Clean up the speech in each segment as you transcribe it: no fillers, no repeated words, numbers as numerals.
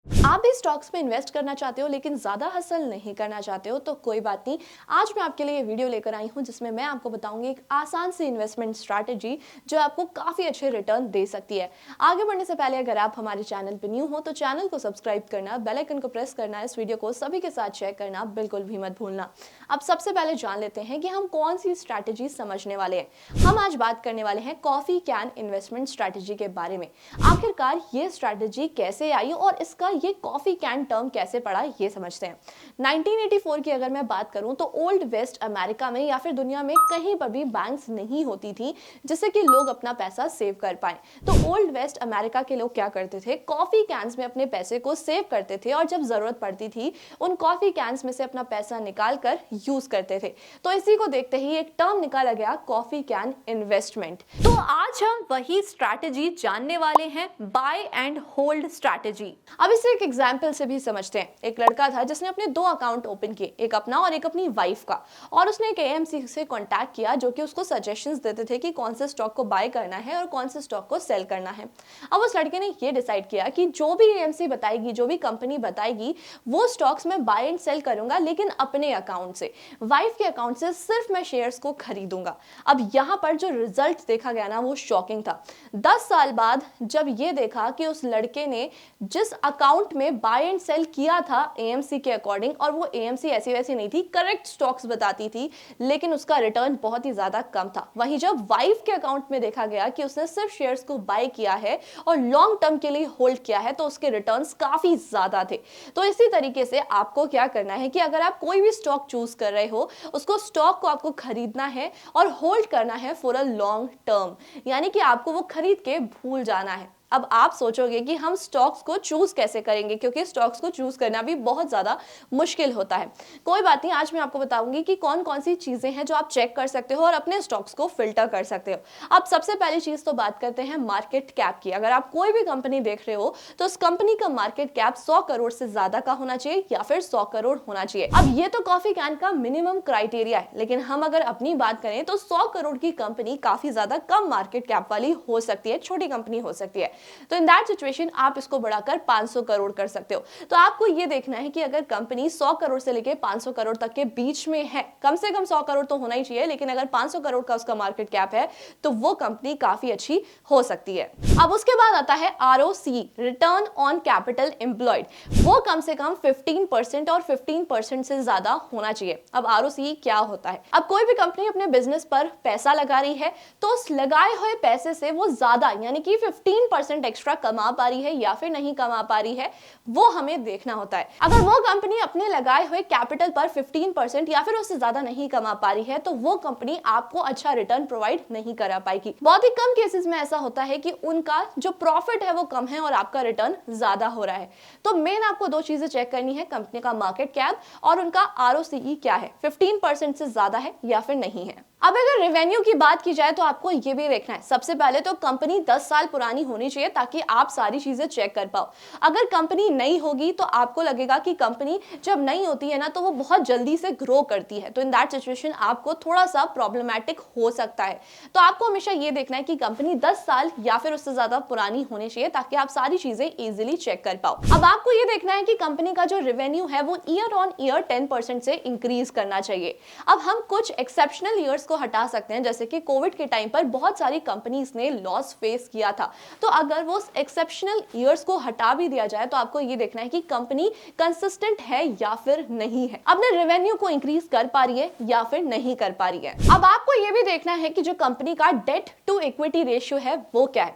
आप भी स्टॉक्स में इन्वेस्ट करना चाहते हो लेकिन ज्यादा हसल नहीं करना चाहते हो तो कोई बात नहीं। आज मैं आपके लिए ये वीडियो लेकर आई हूं जिसमें मैं आपको बताऊंगी एक आसान सी इन्वेस्टमेंट स्ट्रैटेजी जो आपको काफी अच्छे रिटर्न दे सकती है। आगे बढ़ने से पहले अगर आप हमारे चैनल पर न्यू हो तो चैनल को सब्सक्राइब करना, बेल आइकन को प्रेस करना, इस वीडियो को सभी के साथ शेयर करना बिल्कुल भी मत भूलना। अब सबसे पहले जान लेते हैं कि हम कौन सी स्ट्रैटेजी समझने वाले हैं। हम आज बात करने वाले हैं कॉफी कैन इन्वेस्टमेंट स्ट्रैटेजी के बारे में। आखिरकार ये स्ट्रैटेजी कैसे आई और इसका ये कॉफी कैन टर्म कैसे पड़ा ये समझते हैं। 1984 की अगर मैं बात करूं तो ओल्ड वेस्ट अमेरिका में या फिर दुनिया में कहीं पर भी बैंक्स नहीं होती थी जिससे कि लोग अपना पैसा सेव कर पाए। तो ओल्ड वेस्ट अमेरिका के लोग क्या करते थे, कॉफी कैंस में अपने पैसे को सेव करते थे और जब जरूरत पड़ती थी उन कॉफी कैंस में से अपना पैसा निकाल कर यूज करते थे। तो इसी को देखते ही एक टर्म निकाला गया, कॉफी कैन इन्वेस्टमेंट। तो आज हम वही स्ट्रैटेजी जानने वाले हैं, बाय एंड होल्ड स्ट्रैटेजी। अब इसे एक एग्जाम्पल से भी समझते हैं। एक लड़का था जिसने अपने दो अकाउंट ओपन किए, एक अपना और एक अपनी वाइफ का, और उसने एक एएमसी से कांटेक्ट किया जो कि उसको सजेशंस देते थे कि कौन से स्टॉक को बाय करना है और कौन से स्टॉक को सेल करना है। अब उस लड़के ने ये डिसाइड किया कि जो भी एएमसी बताएगी, जो भी कंपनी बताएगी, वो स्टॉक्स में बाय एंड सेल करूंगा, लेकिन अपने अकाउंट से, वाइफ के अकाउंट से सिर्फ मैं शेयर्स को खरीदूंगा। अब यहां पर जो रिजल्ट देखा गया ना वो शॉकिंग था। 10 साल बाद जब ये देखा कि उस लड़के ने जिस अकाउंट में बाय एंड सेल किया था एएमसी के अकॉर्डिंग, और वो एएमसी ऐसी वैसी नहीं थी, करेक्ट स्टॉक्स बताती थी, लेकिन उसका रिटर्न बहुत ही ज्यादा कम था। वहीं जब वाइफ के अकाउंट में देखा गया कि उसने सिर्फ शेयर्स को बाय किया है और लॉन्ग टर्म के लिए होल्ड किया है तो उसके रिटर्न्स काफी ज्यादा थे। तो इसी तरीके से आपको क्या करना है कि अगर आप कोई भी स्टॉक चूज कर रहे हो, उसको स्टॉक को आपको खरीदना है और होल्ड करना है फॉर अ लॉन्ग टर्म, यानी कि आपको वो खरीद के भूल जाना है। अब आप सोचोगे कि हम स्टॉक्स को चूज कैसे करेंगे, क्योंकि स्टॉक्स को चूज करना भी बहुत ज्यादा मुश्किल होता है। कोई बात नहीं, आज मैं आपको बताऊंगी कि कौन कौन सी चीजें हैं जो आप चेक कर सकते हो और अपने स्टॉक्स को फिल्टर कर सकते हो। अब सबसे पहली चीज तो बात करते हैं मार्केट कैप की। अगर आप कोई भी कंपनी देख रहे हो तो उस कंपनी का मार्केट कैप 100 करोड़ से ज्यादा का होना चाहिए या फिर 100 करोड़ होना चाहिए। अब ये तो कॉफी कैन का मिनिमम क्राइटेरिया है, लेकिन हम अगर अपनी बात करें तो 100 करोड़ की कंपनी काफी ज्यादा कम मार्केट कैप वाली हो सकती है, छोटी कंपनी हो सकती है। तो इन दैट सिचुएशन आप इसको बढ़ाकर 500 करोड़ कर सकते हो। तो आपको ये देखना है कि अगर कंपनी 100 करोड़ से लेके 500 करोड़ तक के बीच में है, कम से कम 100 करोड़ तो होना ही चाहिए, लेकिन अगर 500 करोड़ का उसका मार्केट कैप है तो वो कंपनी काफी अच्छी हो सकती है। अब उसके बाद आता है ROC, return on capital employed. वो कम से कम 15% और 15% से ज्यादा होना चाहिए। अब आरओसी क्या होता है? अब कोई भी कंपनी अपने बिजनेस पर पैसा लगा रही है तो उस लगाए हुए पैसे से वो ज्यादा यानी कि 15% एक्स्ट्रा कमा पा रही है या फिर नहीं कमा पा रही है, वो हमें देखना होता है। अगर वो कंपनी अपने लगाए हुए कैपिटल पर 15% या फिर उससे ज्यादा नहीं कमा पा रही है तो वो कंपनी आपको अच्छा रिटर्न प्रोवाइड नहीं करा पाएगी। बहुत ही कम केसेस में ऐसा होता है कि उनका जो प्रॉफिट है वो कम है और आपका रिटर्न ज्यादा हो रहा है। तो मेन आपको दो चीजें चेक करनी है, कंपनी का मार्केट कैप और उनका आरओसीई क्या है, 15% से ज्यादा है या फिर नहीं है। अब अगर रेवेन्यू की बात की जाए तो आपको ये भी देखना है, सबसे पहले तो कंपनी 10 साल पुरानी होनी चाहिए ताकि आप सारी चीजें चेक कर पाओ। अगर कंपनी नई होगी तो आपको लगेगा कि कंपनी जब नई होती है ना तो वो बहुत जल्दी से ग्रो करती है, तो इन दैट सिचुएशन आपको थोड़ा सा प्रॉब्लमैटिक हो सकता है। तो आपको हमेशा ये देखना है कि कंपनी 10 साल या फिर उससे ज्यादा पुरानी होनी चाहिए ताकि आप सारी चीजें इजिली चेक कर पाओ। अब आपको ये देखना है कि कंपनी का जो रेवेन्यू है वो ईयर ऑन ईयर 10% से इंक्रीज करना चाहिए। अब हम कुछ एक्सेप्शनल ईयर्स को हटा सकते हैं, जैसे कि कोविड के टाइम पर बहुत सारी कंपनीज ने लॉस फेस किया था। तो अगर वो एक्सेप्शनल ईयर्स को हटा भी दिया जाए तो आपको ये देखना है कि कंपनी कंसिस्टेंट है या फिर नहीं है, अपने रेवेन्यू को इंक्रीज कर पा रही है या फिर नहीं कर पा रही है। अब आपको ये भी देखना है कि जो कंपनी का डेट टू इक्विटी रेशियो है वो क्या है।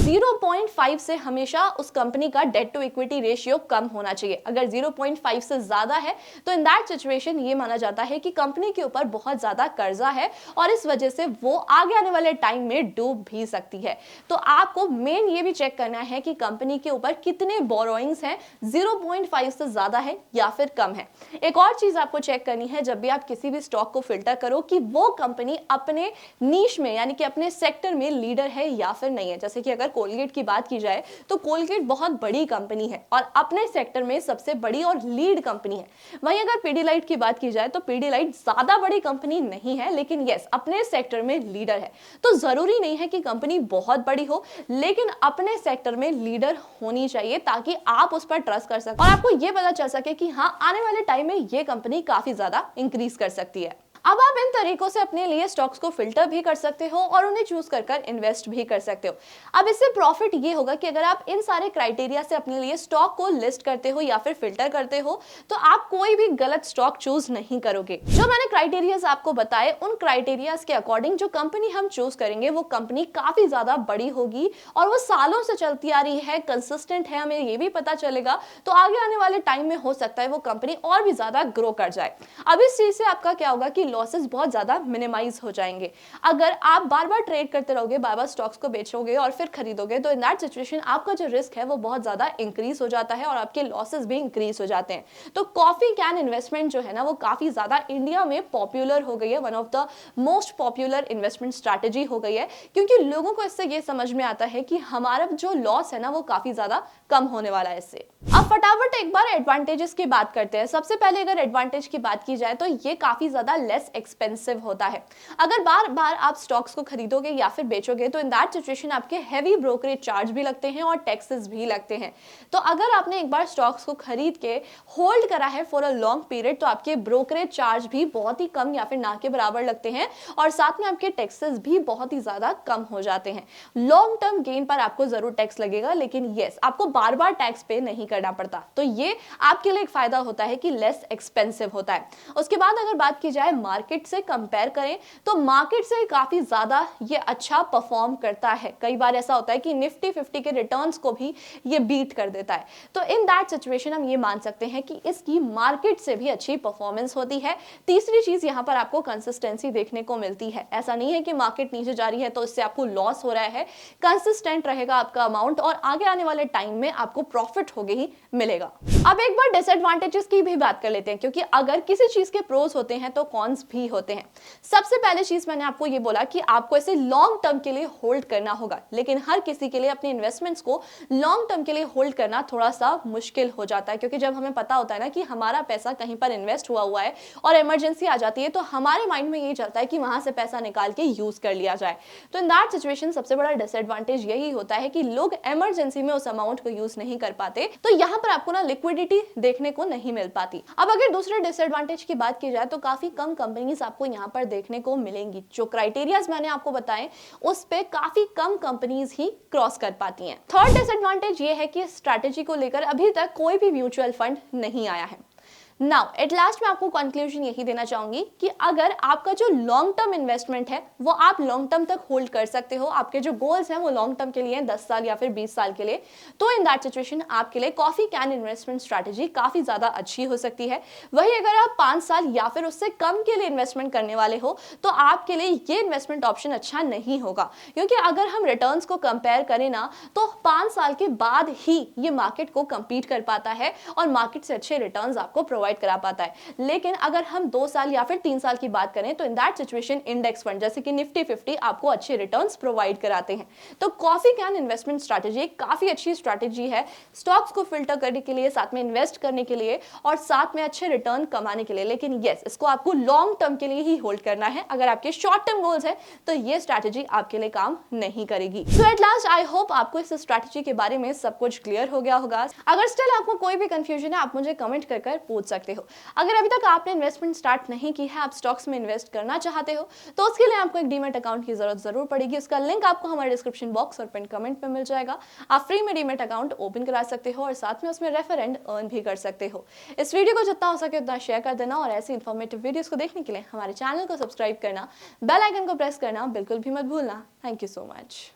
0.5 से हमेशा उस कंपनी का डेट टू इक्विटी रेशियो कम होना चाहिए। अगर 0.5 से ज्यादा है तो इन दैट सिचुएशन ये माना जाता है कि कंपनी के ऊपर बहुत ज्यादा कर्जा है और इस वजह से वो आगे आने वाले टाइम में डूब भी सकती है। तो आपको मेन ये भी चेक करना है कि कंपनी के ऊपर कितने बोरोइंग्स हैं, 0.5 से ज्यादा है या फिर कम है। एक और चीज आपको चेक करनी है जब भी आप किसी भी स्टॉक को फिल्टर करो कि वो कंपनी अपने नीश में यानी कि अपने सेक्टर में लीडर है या फिर नहीं है। जैसे कि अगर कोलगेट की बात की जाए तो कोलगेट बहुत बड़ी कंपनी है और अपने सेक्टर में सबसे बड़ी और लीड कंपनी है। वहीं अगर पीडीलाइट की बात की जाए तो पीडीलाइट ज्यादा बड़ी कंपनी नहीं है, लेकिन यस अपने सेक्टर में लीडर है। तो जरूरी नहीं है कि कंपनी बहुत बड़ी हो, लेकिन अपने सेक्टर में लीडर होनी चाहिए ताकि आप उस पर ट्रस्ट कर सकें और आपको ये पता चल सके कि हाँ, आने वाले टाइम में ये कंपनी काफी ज्यादा इंक्रीज कर सकती है। अब आप इन तरीकों से अपने लिए स्टॉक्स को फिल्टर भी कर सकते हो और उन्हें चूज कर इन्वेस्ट भी कर सकते हो। अब इससे प्रॉफिट ये होगा कि अगर आप इन सारे क्राइटेरिया से अपने लिए स्टॉक को लिस्ट करते हो या फिर फिल्टर करते हो तो आप कोई भी गलत स्टॉक चूज नहीं करोगे। जो मैंने क्राइटेरियाज आपको बताए उन क्राइटेरियाज के अकॉर्डिंग जो कंपनी हम चूज करेंगे वो कंपनी काफी ज्यादा बड़ी होगी और वो सालों से चलती आ रही है, कंसिस्टेंट है, हमें ये भी पता चलेगा। तो आगे आने वाले टाइम में हो सकता है वो कंपनी और भी ज्यादा ग्रो कर जाए। अब इस चीज से आपका क्या होगा कि लॉसेस बहुत ज्यादा मिनिमाइज हो जाएंगे। अगर आप बार बार ट्रेड करते रहोगे, बार बार स्टॉक्स को बेचोगे और फिर खरीदोगे तो इन दैट सिचुएशन आपका जो रिस्क है वो बहुत ज्यादा इंक्रीज हो जाता है और आपके लॉसेस भी इंक्रीज हो जाते हैं। तो कॉफी कैन इन्वेस्टमेंट जो है ना वो काफी ज्यादा इंडिया में पॉपुलर हो गई है, one of the most popular investment strategy हो गई है, क्योंकि लोगों को इससे ये समझ में आता है कि हमारा जो लॉस है ना वो काफी ज्यादा कम होने वाला है इससे। अब फटाफट एक बार एडवांटेजेस की बात करते हैं। सबसे पहले अगर एडवांटेज की बात की जाए तो ये काफी ज्यादा लेस एक्सपेंसिव होता है। अगर बार बार आप स्टॉक्स को खरीदोगे या फिर बेचोगे तो इन दैट सिचुएशन आपके हैवी ब्रोकरेज चार्ज भी लगते हैं और टैक्सेस भी लगते हैं। तो अगर आपने एक बार स्टॉक्स को खरीद के होल्ड करा है फॉर अ लॉन्ग पीरियड तो आपके ब्रोकरेज चार्ज भी बहुत ही कम या फिर ना के बराबर लगते हैं और साथ में आपके टैक्सेस भी बहुत ही ज्यादा कम हो जाते हैं। लॉन्ग टर्म गेन पर आपको जरूर टैक्स लगेगा, लेकिन यस, आपको बार बार टैक्स पे नहीं करना पड़ता। तो ये आपके लिए एक फायदा होता है कि लेस एक्सपेंसिव होता है। उसके बाद अगर बात की जाए मार्केट से कंपेयर करें तो मार्केट से काफी ज्यादा ये अच्छा परफॉर्म करता है। कई बार ऐसा होता है कि निफ्टी 50 के रिटर्न्स को भी ये बीट कर देता है। तो इन दैट सिचुएशन हम ये मान सकते हैं कि इसकी मार्केट से भी अच्छी परफॉर्मेंस होती है। तीसरी चीज यहाँ पर आपको कंसिस्टेंसी देखने को मिलती है। ऐसा नहीं है कि मार्केट नीचे जा रही है तो इससे आपको लॉस हो रहा है, कंसिस्टेंट रहेगा आपका अमाउंट और आगे आने वाले टाइम में आपको प्रॉफिट होगे ही मिलेगा। अब एक बार डिसएडवांटेजेस की भी बात कर लेते हैं, क्योंकि अगर किसी चीज के प्रोस होते हैं तो कॉन्स भी होते हैं। सबसे पहले चीज मैंने आपको ये बोला कि आपको इसे लॉन्ग टर्म के लिए होल्ड करना होगा, लेकिन हर किसी के लिए अपने इन्वेस्टमेंट्स को लॉन्ग टर्म के लिए होल्ड करना थोड़ा सा मुश्किल हो जाता है, क्योंकि जब हमें पता होता है ना कि हमारा पैसा कहीं पर इन्वेस्ट हुआ है और इमरजेंसी आ जाती है तो हमारे माइंड में यही चलता है कि वहां से पैसा निकाल के यूज कर लिया जाए। तो इन दैट सिचुएशन सबसे बड़ा डिसएडवांटेज यही होता है कि लोग इमरजेंसी में उस अमाउंट को यूज नहीं कर पाते, तो यहाँ पर आपको ना लिक्विडिटी देखने को नहीं मिल पाती। अब अगर दूसरे डिसएडवांटेज की बात की जाए तो काफी कम कंपनीज आपको यहाँ पर देखने को मिलेंगी। जो क्राइटेरियाज मैंने आपको बताए उस पे काफी कम कंपनीज ही क्रॉस कर पाती हैं। थर्ड डिसएडवांटेज ये है कि स्ट्रैटेजी को लेकर अभी तक कोई भी म्यूचुअल फंड नहीं आया है। नाउ एट लास्ट मैं आपको कंक्लूजन यही देना चाहूंगी कि अगर आपका जो लॉन्ग टर्म इन्वेस्टमेंट है वो आप लॉन्ग टर्म तक होल्ड कर सकते हो, आपके जो गोल्स हैं वो लॉन्ग टर्म के लिए 10 साल या फिर 20 साल के लिए, तो इन दैट सिचुएशन आपके लिए कॉफी कैन इन्वेस्टमेंट स्ट्रैटेजी काफी ज्यादा अच्छी हो सकती है। वही अगर आप 5 साल या फिर उससे कम के लिए इन्वेस्टमेंट करने वाले हो तो आपके लिए ये इन्वेस्टमेंट ऑप्शन अच्छा नहीं होगा, क्योंकि अगर हम रिटर्न्स को कंपेयर करें ना तो 5 साल के बाद ही ये मार्केट को कंपीट कर पाता है और मार्केट से अच्छे रिटर्न्स आपको प्रोवाइड करा पाता है। लेकिन अगर हम 2 साल या फिर 3 साल की बात करें तो in that situation index fund जैसे कि निफ्टी 50 आपको अच्छे रिटर्न्स प्रोवाइड कराते हैं। तो कॉफी कैन इन्वेस्टमेंट स्ट्रैटेजी काफी अच्छी स्ट्रैटेजी है स्टॉक्स को फिल्टर करने के लिए, साथ में इन्वेस्ट करने के लिए और साथ में अच्छे रिटर्न कमाने के लिए। लेकिन यस, इसको आपको लॉन्ग टर्म के लिए ही होल्ड करना है। अगर आपके शॉर्ट टर्म गोल्स है तो ये स्ट्रैटेजी आपके लिए काम नहीं करेगी। सो एट लास्ट आई होप आपको इस स्ट्रैटेजी के बारे में सब कुछ क्लियर हो गया होगा। अगर स्टिल आपको कोई भी कंफ्यूजन है आप मुझे कमेंट कर पूछ सकते हो। अगर अभी तक आपने इन्वेस्टमेंट स्टार्ट नहीं की है, आप स्टॉक्स में इन्वेस्ट करना चाहते हो तो उसके लिए आपको एक डीमैट अकाउंट की जरूरत जरूर पड़ेगी। उसका लिंक आपको हमारे डिस्क्रिप्शन बॉक्स और पिन कमेंट में मिल जाएगा। आप फ्री में डीमैट अकाउंट ओपन करा सकते हो और साथ में उसमें रेफर एंड अर्न भी कर सकते हो। इस वीडियो को जितना हो सके उतना शेयर कर देना और ऐसी इन्फॉर्मेटिव वीडियोस को देखने के लिए हमारे चैनल को सब्सक्राइब करना, बेल आइकन को प्रेस करना बिल्कुल भी मत भूलना। Thank you so much.